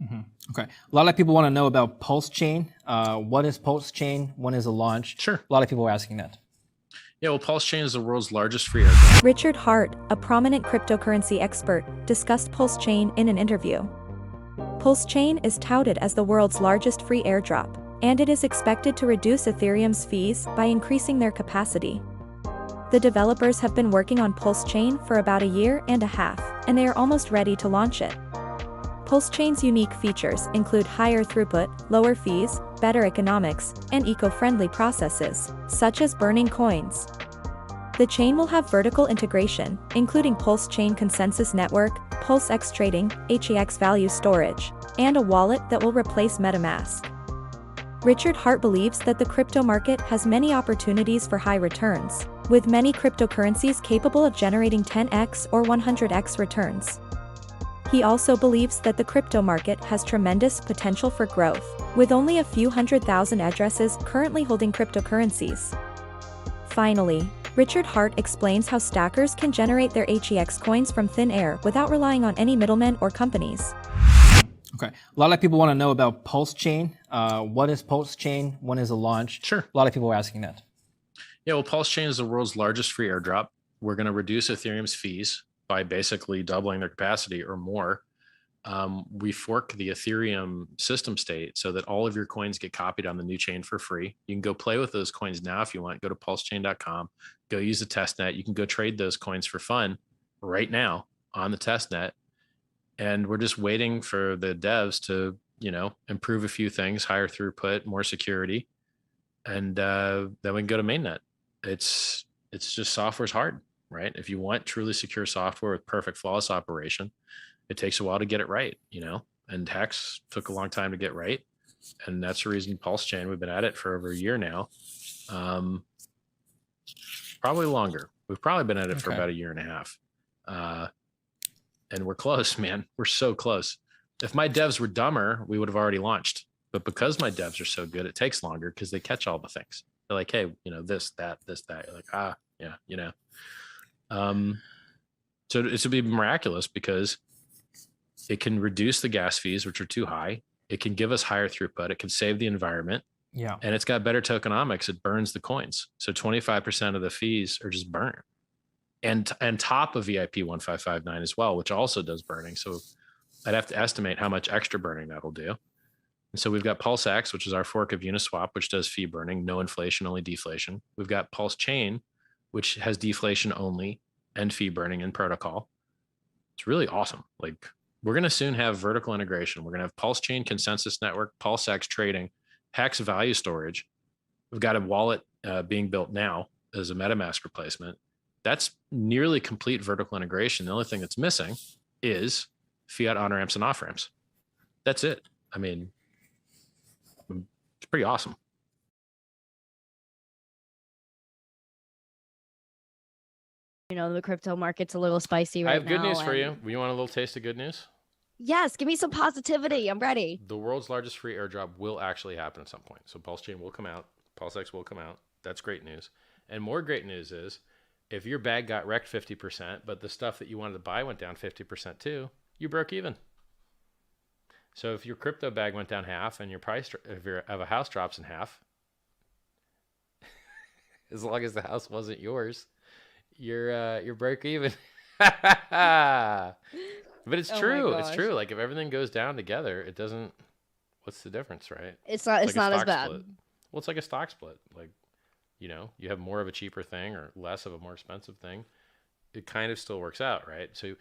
Mhm. Okay. A lot of people want to know about PulseChain. What is PulseChain? When is it launched? Sure. A lot of people are asking that. Yeah, well, PulseChain is the world's largest free airdrop. Richard Hart, a prominent cryptocurrency expert, discussed PulseChain in an interview. PulseChain is touted as the world's largest free airdrop, and it is expected to reduce Ethereum's fees by increasing their capacity. The developers have been working on PulseChain for about a year and a half, and they are almost ready to launch it. PulseChain's unique features include higher throughput, lower fees, better economics, and eco-friendly processes, such as burning coins. The chain will have vertical integration, including PulseChain Consensus Network, PulseX Trading, HEX Value Storage, and a wallet that will replace MetaMask. Richard Hart believes that the crypto market has many opportunities for high returns, with many cryptocurrencies capable of generating 10x or 100x returns. He also believes that the crypto market has tremendous potential for growth, with only a few 100,000 addresses currently holding cryptocurrencies. Finally, Richard Hart explains how stackers can generate their HEX coins from thin air without relying on any middlemen or companies. Okay. A lot of people want to know about PulseChain. What is PulseChain? When is it launched? Sure. A lot of people are asking that. Yeah, well, PulseChain is the world's largest free airdrop. We're going to reduce Ethereum's fees by basically doubling their capacity or more. We fork the Ethereum system state so that all of your coins get copied on the new chain for free. You can go play with those coins now if you want. Go to pulsechain.com, go use the testnet. You can go trade those coins for fun right now on the testnet. And we're just waiting for the devs to, improve a few things, higher throughput, more security, and then we can go to mainnet. It's just software's hard, right? If you want truly secure software with perfect flawless operation, it takes a while to get it right, and HEX took a long time to get right. And that's the reason PulseChain, we've been at it for over a year now. Probably longer. We've probably been at it for about a year and a half. And we're close, man. We're so close. If my devs were dumber, we would have already launched. But because my devs are so good, it takes longer because they catch all the things. They're like, hey, this, that. You're like, yeah. So it should be miraculous because it can reduce the gas fees, which are too high. It can give us higher throughput. It can save the environment. Yeah. And it's got better tokenomics. It burns the coins. So 25% of the fees are just burnt. And top of VIP 1559 as well, which also does burning. So I'd have to estimate how much extra burning that'll do. And so we've got PulseX, which is our fork of Uniswap, which does fee burning, no inflation, only deflation. We've got PulseChain, which has deflation only and fee burning in protocol. It's really awesome. Like, we're going to soon have vertical integration. We're going to have PulseChain Consensus Network, PulseX Trading, HEX Value Storage. We've got a wallet being built now as a MetaMask replacement. That's nearly complete vertical integration. The only thing that's missing is fiat on-ramps and off-ramps. That's it. I mean, it's pretty awesome. The crypto market's a little spicy right now. I have good news for you. You want a little taste of good news? Yes, give me some positivity. I'm ready. The world's largest free airdrop will actually happen at some point. So PulseChain will come out. PulseX will come out. That's great news. And more great news is, if your bag got wrecked 50%, but the stuff that you wanted to buy went down 50% too, you broke even. So if your crypto bag went down half and your price of a house drops in half, as long as the house wasn't yours, you're broke even. But it's true. It's true. Like, if everything goes down together, it doesn't. What's the difference, right? It's not as bad. Split. Well, it's like a stock split. Like, you have more of a cheaper thing or less of a more expensive thing. It kind of still works out, right? So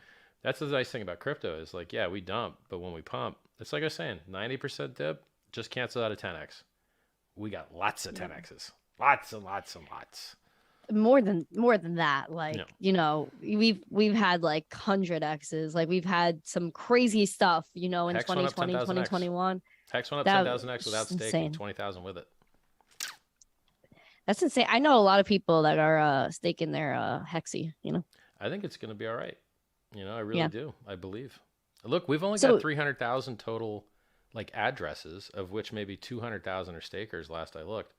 that's the nice thing about crypto is, like, yeah, we dump, but when we pump, it's like I was saying, 90% dip, just cancel out a 10x. We got lots of 10x's, lots and lots and lots. More than that, like, we've had like 100x's, like we've had some crazy stuff, in HEX 2020, 2021. HEX went up 10,000x without staking, 20,000 with it. That's insane. I know a lot of people that are staking their Hexy, I think it's going to be all right. I really do. I believe. Look, we've only got 300,000 total like addresses, of which maybe 200,000 are stakers last I looked.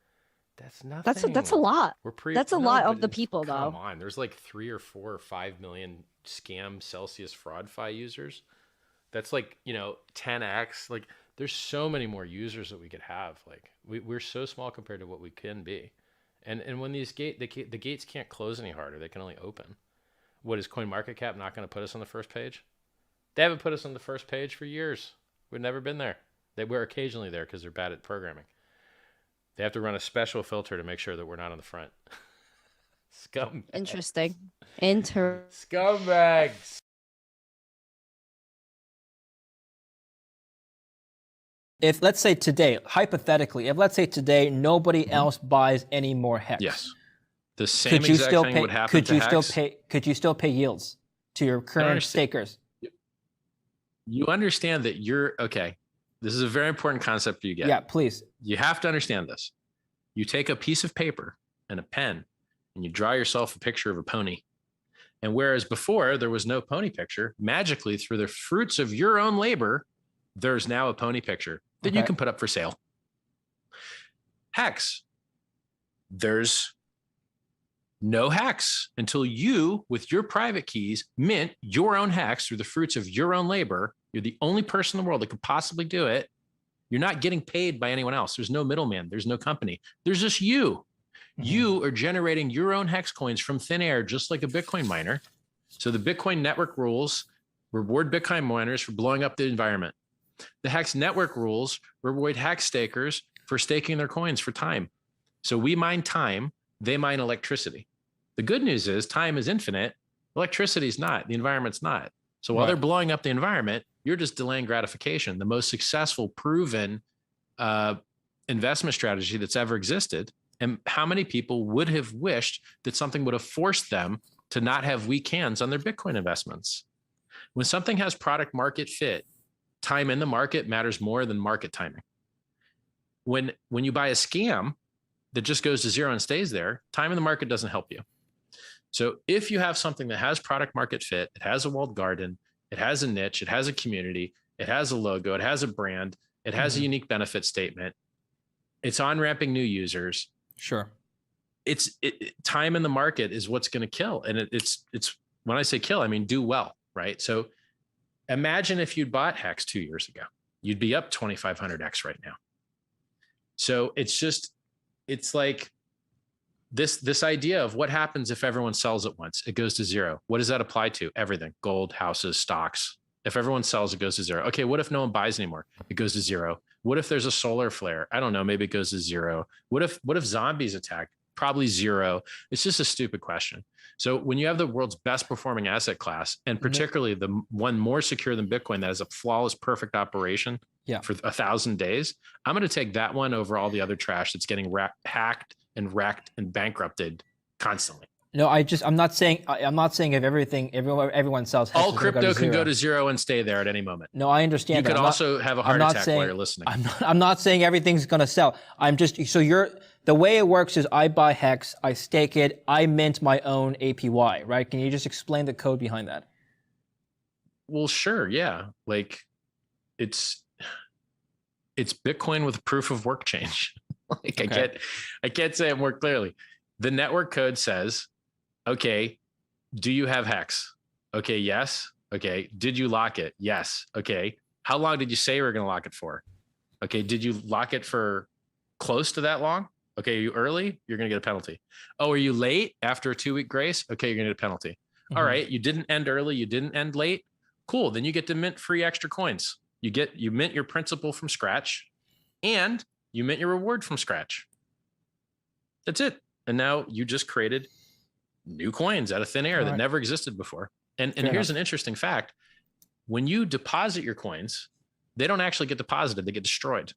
That's nothing. That's a lot. That's a lot of the people, though. Come on. There's like 3 or 4 or 5 million scam Celsius fraud fi users. That's like, 10x. Like there's so many more users that we could have. Like we're so small compared to what we can be. And when these the gates can't close any harder, they can only open. What is CoinMarketCap not going to put us on the first page? They haven't put us on the first page for years. We've never been there. They were occasionally there because they're bad at programming. They have to run a special filter to make sure that we're not on the front. Scumbags. Interesting. Scumbags. If let's say today, hypothetically, if let's say today nobody else buys any more HEX. Yes. The same exact thing would happen to HEX. Could you still pay yields to your current stakers? You understand that okay. This is a very important concept for you to get. Yeah, please. You have to understand this. You take a piece of paper and a pen and you draw yourself a picture of a pony. And whereas before there was no pony picture, magically through the fruits of your own labor, there's now a pony picture that you can put up for sale. HEX. There's no HEX until you, with your private keys, mint your own HEX through the fruits of your own labor. You're the only person in the world that could possibly do it. You're not getting paid by anyone else. There's no middleman. There's no company. There's just you. You are generating your own HEX coins from thin air, just like a Bitcoin miner. So the Bitcoin network rules reward Bitcoin miners for blowing up the environment. The HEX network rules reward HEX stakers for staking their coins for time. So we mine time, they mine electricity. The good news is time is infinite. Electricity is not. The environment's not. So while they're blowing up the environment, you're just delaying gratification. The most successful, proven investment strategy that's ever existed. And how many people would have wished that something would have forced them to not have weak hands on their Bitcoin investments? When something has product market fit, time in the market matters more than market timing. When you buy a scam that just goes to zero and stays there, time in the market doesn't help you. So if you have something that has product market fit, it has a walled garden, it has a niche, it has a community, it has a logo, it has a brand, it has a unique benefit statement, it's on-ramping new users. Sure. Time in the market is what's going to kill. And it's when I say kill, I mean do well, right? So imagine if you'd bought HEX 2 years ago, you'd be up 2,500x right now. So it's like this idea of what happens if everyone sells at once. It goes to zero. What does that apply to? Everything: gold, houses, stocks. If everyone sells, it goes to zero. Okay, what if no one buys anymore? It goes to zero. What if there's a solar flare? I don't know, maybe it goes to zero. What if zombies attack? Probably zero. It's just a stupid question. So when you have the world's best performing asset class, and particularly the one more secure than Bitcoin that has a flawless, perfect operation for 1,000 days, I'm going to take that one over all the other trash that's getting hacked and wrecked and bankrupted constantly. No, I'm not saying if everyone sells HEX, all crypto can go to zero and stay there at any moment. No, I understand. You could also have a heart attack while you're listening. I'm not saying everything's going to sell. The way it works is I buy HEX, I stake it, I mint my own APY, right? Can you just explain the code behind that? Well, sure, yeah. Like it's Bitcoin with proof of work change. I can't say it more clearly. The network code says, okay, do you have HEX? Okay, yes. Okay, did you lock it? Yes. Okay, how long did you say you were going to lock it for? Okay, did you lock it for close to that long? Okay, are you early? You're going to get a penalty. Oh, are you late after a 2-week grace? Okay, you're going to get a penalty. All right, you didn't end early, you didn't end late. Cool, then you get to mint free extra coins. You mint your principal from scratch, and you mint your reward from scratch. That's it. And now you just created new coins out of thin air that never existed before. And here's an interesting fact. When you deposit your coins, they don't actually get deposited, they get destroyed.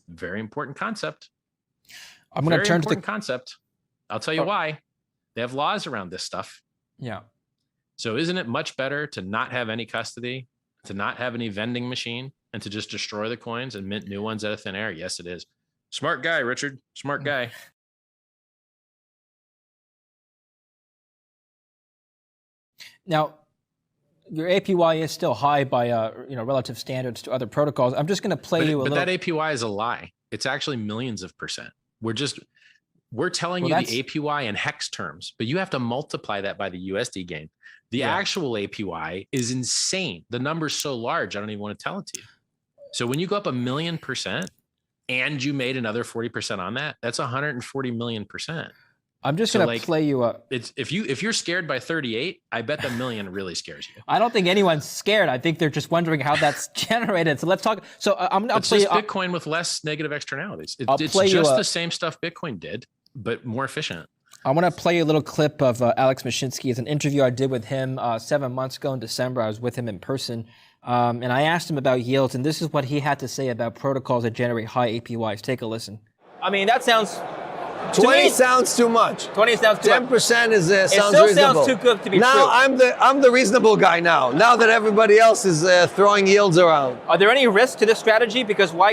Very important concept. I'm going to turn to the concept. I'll tell you why. They have laws around this stuff. Yeah. So isn't it much better to not have any custody, to not have any vending machine, and to just destroy the coins and mint new ones out of thin air? Yes, it is. Smart guy, Richard. Smart guy. Now, your APY is still high by relative standards to other protocols. I'm just going to play you a little. But that APY is a lie. It's actually millions of percent. We're telling you the APY in HEX terms, but you have to multiply that by the USD gain. The actual APY is insane. The number's so large, I don't even want to tell it to you. So when you go up 1,000,000% and you made another 40% on that, that's 140 million%. I'm just going to play you up. It's if you're scared by 38, I bet the million really scares you. I don't think anyone's scared. I think they're just wondering how that's generated. So let's talk. So I'll play just Bitcoin with less negative externalities. It's just the same stuff Bitcoin did, but more efficient. I want to play you a little clip of Alex Mashinsky. It's an interview I did with him 7 months ago in December. I was with him in person. And I asked him about yields, and this is what he had to say about protocols that generate high APYs. Take a listen. I mean, that sounds... 20 sounds too much. 20 sounds too much. 10% sounds reasonable. It still sounds too good to be true. Now I'm the reasonable guy now that everybody else is throwing yields around. Are there any risks to this strategy? Because why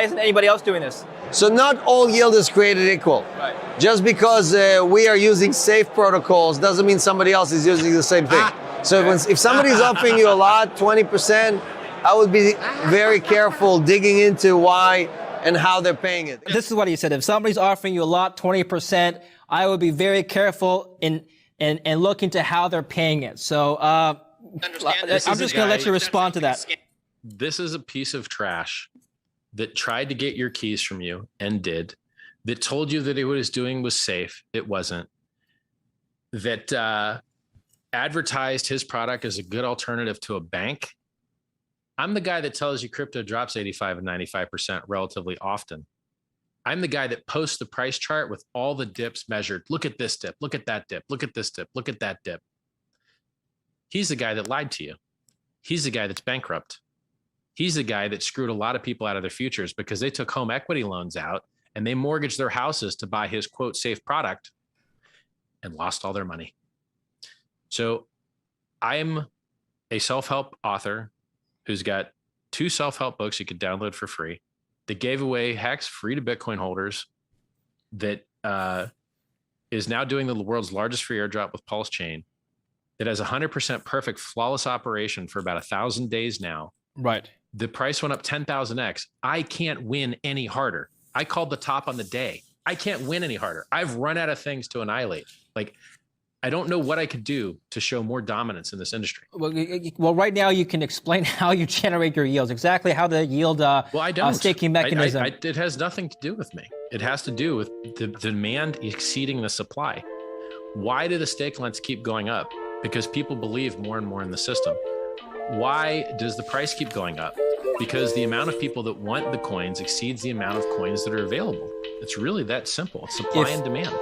isn't anybody else doing this? So not all yield is created equal. Right. Just because we are using safe protocols doesn't mean somebody else is using the same thing. So if somebody's offering you a lot, 20%, I would be very careful digging into why and how they're paying it. This is what he said. If somebody's offering you a lot, 20%, I would be very careful in look into how they're paying it. So I'm just going to let you respond to that. This is a piece of trash that tried to get your keys from you and did, that told you that what it was doing was safe. It wasn't. That advertised his product as a good alternative to a bank. I'm the guy that tells you crypto drops 85 and 95% relatively often. I'm the guy that posts the price chart with all the dips measured. Look at this dip, look at that dip, look at this dip, look at that dip. He's the guy that lied to you. He's the guy that's bankrupt. He's the guy that screwed a lot of people out of their futures because they took home equity loans out and they mortgaged their houses to buy his quote safe product and lost all their money. So I'm a self-help author who's got 2 self-help books you could download for free, that gave away HEX free to Bitcoin holders, that is now doing the world's largest free airdrop with PulseChain, that has 100% perfect flawless operation for about 1,000 days now. Right. The price went up 10,000x. I can't win any harder. I called the top on the day. I can't win any harder. I've run out of things to annihilate. Like, I don't know what I could do to show more dominance in this industry. Well, right now you can explain how you generate your yields, exactly how the yield staking mechanism. It has nothing to do with me. It has to do with the demand exceeding the supply. Why do the stake lengths keep going up? Because people believe more and more in the system. Why does the price keep going up? Because the amount of people that want the coins exceeds the amount of coins that are available. It's really that simple. It's supply and demand.